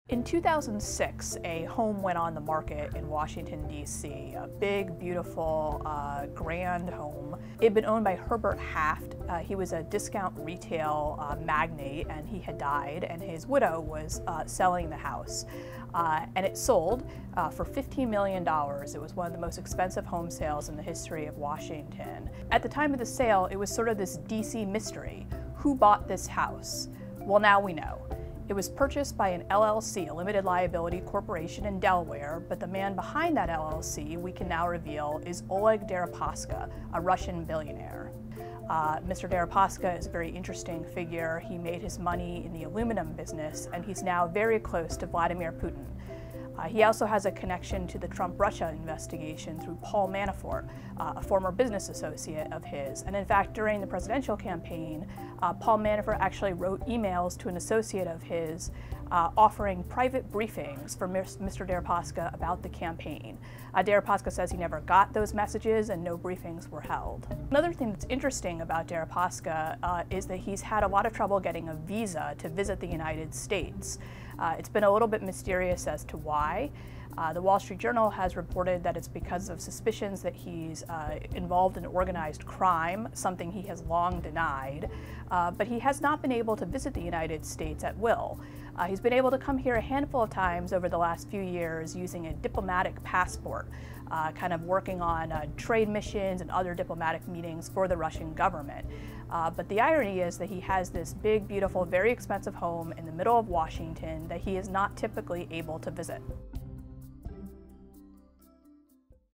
In 2006, a home went on the market in Washington, D.C., a big, beautiful, grand home. It had been owned by Herbert Haft. He was a discount retail magnate, and he had died, and his widow was selling the house. And it sold for $15 million. It was one of the most expensive home sales in the history of Washington. At the time of the sale, it was sort of this D.C. mystery. Who bought this house? Well, now we know. It was purchased by an LLC, a limited liability corporation in Delaware, but the man behind that LLC, we can now reveal, is Oleg Deripaska, a Russian billionaire. Mr. Deripaska is a very interesting figure. He made his money in the aluminum business, and he's now very close to Vladimir Putin. He also has a connection to the Trump-Russia investigation through Paul Manafort, a former business associate of his. And in fact, during the presidential campaign, Paul Manafort actually wrote emails to an associate of his offering private briefings for Mr. Deripaska about the campaign. Deripaska says he never got those messages and no briefings were held. Another thing that's interesting about Deripaska is that he's had a lot of trouble getting a visa to visit the United States. It's been a little bit mysterious as to why. The Wall Street Journal has reported that it's because of suspicions that he's involved in organized crime, something he has long denied, but he has not been able to visit the United States at will. He's been able to come here a handful of times over the last few years using a diplomatic passport, kind of working on trade missions and other diplomatic meetings for the Russian government. But the irony is that he has this big, beautiful, very expensive home in the middle of Washington that he is not typically able to visit.